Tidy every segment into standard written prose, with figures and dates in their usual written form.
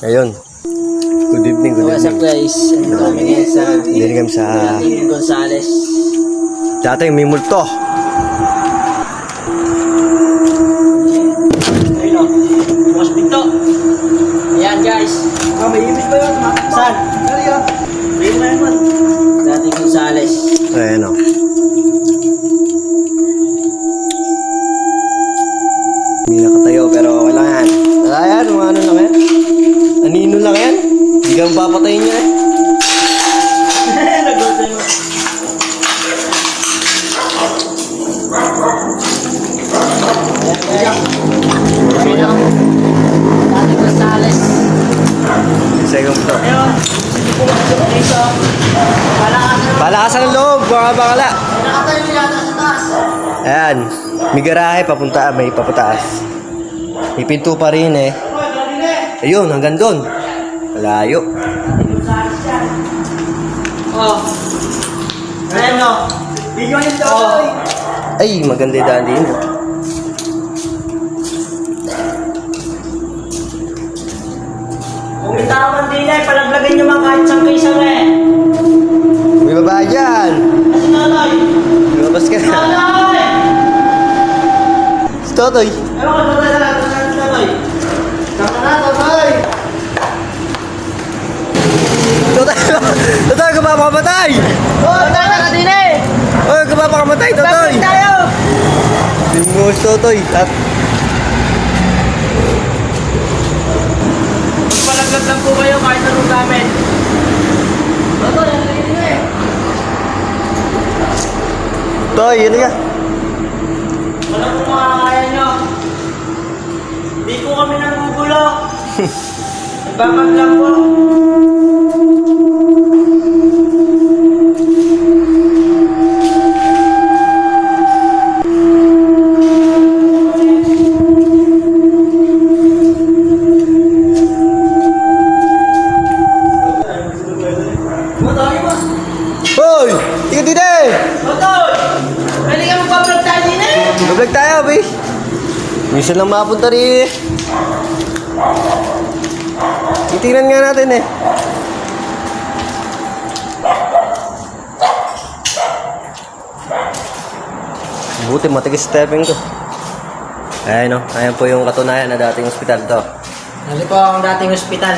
Ayun. Good evening, good What's up evening. guys? Ano kami ngayon sa Hindi kami sa Team Gonzales. dating may multo. Ayun o. Bukas pinto. Ayan guys. May image ba yun? Saan? Dali ah. May na naman. Dating Gonzales. Ayan o. Hindi nakatayo pero okay lang yan. Ayan, mga ano lang yan. Anino lang yan. Hindi ka mapapatayin niya eh. Nagulat mo. Ayan guys. Ayun o. Dating Gonzales. Second floor. Ayun. Dito. Palakas ang loob, mga bakala. Nakatayo yata sa taas. Ayan, may garahe papunta, may papataas. May pinto pa rin eh. Ayun, hanggang doon. Malayo. Oh. Ayan o. Video yun daw. Oh. Ay, maganda yung daan din. Kung itaman din eh, palaglagan nyo mga kahit isang kaisang eh. May babae dyan. Kasi nanay. Lumabas ka na. Nanay! Si Totoy. Ewan ko, nanay na lang. Nanay. Tama na, nanay. Totoy, Totoy, ka ba makamatay? Oh, nanay ka din eh. Oy, ka ba makamatay, Totoy? Bakit tayo? Yung mo si Totoy. At Magpalaglag lang po kayo kahit anong gamit. Nanay, ang liit na eh. Toy, yun ka. Wala po makakaya nyo. Hindi po kami nangugulo. Nagbabag lang po. Hoy! Tika dito eh! Otoy! Pwede ka magpa-vlog tayo din eh! Mag-vlog tayo, be. Minsan lang mapunta rin eh. Titingnan nga natin eh. Buti matigas stepping ko. Ayan o, ayan po yung katunayan na dating ospital to. Ano po ang dating ospital?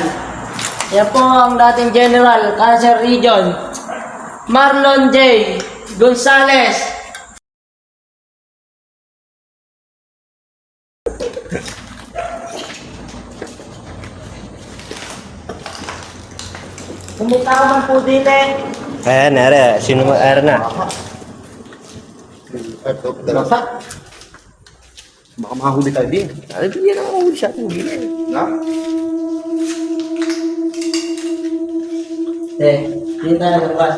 Yan po ang dating General Cancer Region, Marlon J. Gonzales. Kumita ka man po dito eh. Ayan, ere, sino ere na? Baka makahuli tayo din. Ay, bigyan ang huli siya. Bigyan. Na? Dito tayo lumabas.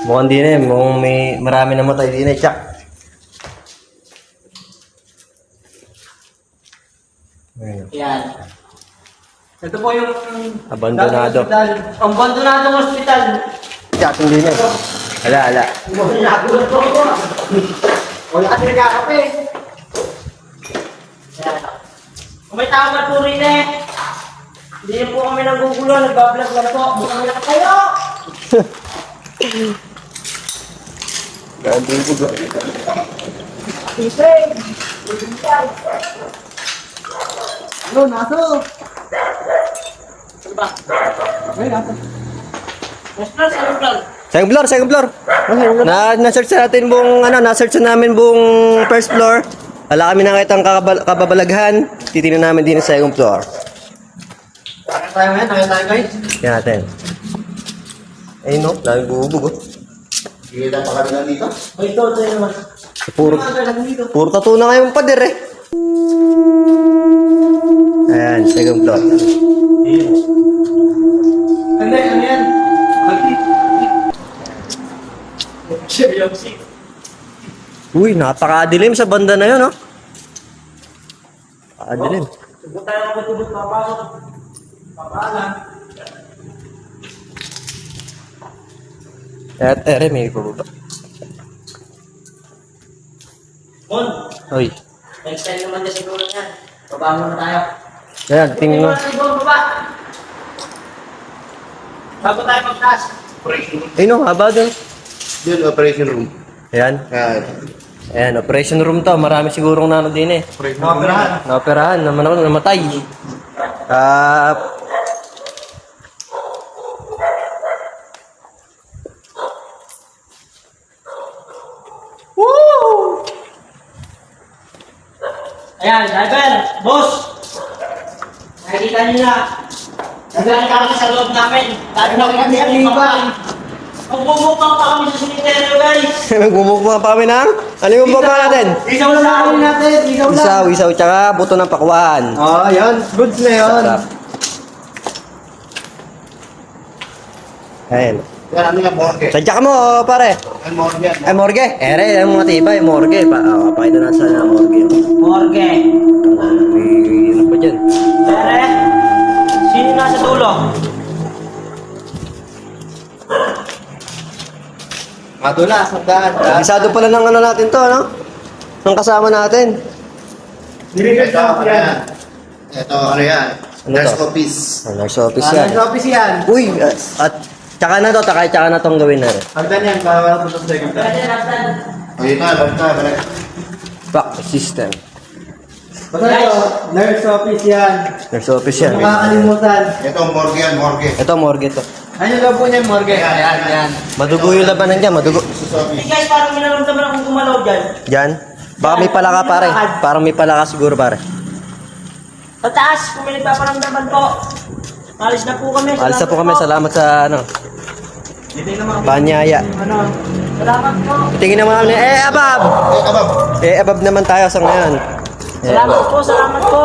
Mukhang din eh, mukhang may marami namatay din eh, tsak. Ayan. Yan. Ito po yung Abandonado. Abandonadong hospital. Tsak, hindi na eh. Ala. Nagulat po ako. Wala kasi nagkakape. Yan. Kung may tama po rin eh. Hindi na po kami nagugulo. Nagbablog lang po. Bukan kami nakatayo. Gandibog. Isay. Ano, naso? Ano ba? Ay, naso. Restaurant, anong vlog? Second floor. Na-search natin buong, na-search namin buong first floor. Wala kami nakita ang kababalaghan. Titingnan namin din sa second floor. Tayo ngayon, tayo guys. Yan natin. Ayun no, daming bubog oh. Kita pa kami lang dito. Ay, ito naman. Puro, dito. puro tattoo na ngayon pader eh. Ayan, second floor. Ano yan? Seryosi. Uy, napakadilim sa banda na yun oh. Napakadilim. Subot tayo ng batubot, papasok. Papalan. At ere, may pababa. Mon, Uy, next time naman na siguro yan. Baba muna tayo. yan, tingnan mo. Baba. Bago tayo mag-task. Ay no, haba doon. Yun, operation room. Ayan. Ayan, operation room to. Marami sigurong nano din eh. Operahan. Naoperahan, naman ako, namatay. Ayan, driver, boss. Nakikita niyo na. Naglalakad kami sa loob namin. Dahil na kami ang liban. Magbumukbang pa kami sa cemetery, guys. Gumugma pa kami ng? Ano yung baba natin? Isaw lang natin. Isaw, isaw, tsaka buto ng pakwan. Oh, yan. Goods na yun. Sarap. Ayan. Yan, ano yung morgue? Sadya ka mo, pare. Ang morgue yan. Ay, morgue. Ere, yung mga tibay, morgue. Pakita natin sa morgue. Morgue. Ano pa dyan? Tere, sino nasa dulo? Madulas, ang daan. Isado pala ng ano natin to, no? Ng kasama natin. Ito, ano yan? Ito, ano yan? Ano Nurse to? office. Nurse office yan. office yan. Uy, at tsaka na to, tsaka na tong gawin na rin. Hagdan yan, bawal po sa second Pwede natin. O, yun na, balik. Back system. Basta ito, nurse office yan. Nurse office yan. Makakalimutan. Ito, morgue yan, morgue. Ito, morgue to. Ano yung labo niya, morgue? Yan. Madugo yung labanan dyan, madugo. Nurse Hey office. guys, parang minaramdaman akong gumalaw dyan. Dyan. Baka may palaka pare. Parang may palaka siguro pare. Sa taas, kung may nagpaparamdaman po. Alis na po kami. Alis na po kami. Salamat sa ano. Banyaya. Ano? Salamat po. Tingin naman kami. Abab! Abab. Abab naman tayo sa ngayon. Salamat po, salamat po.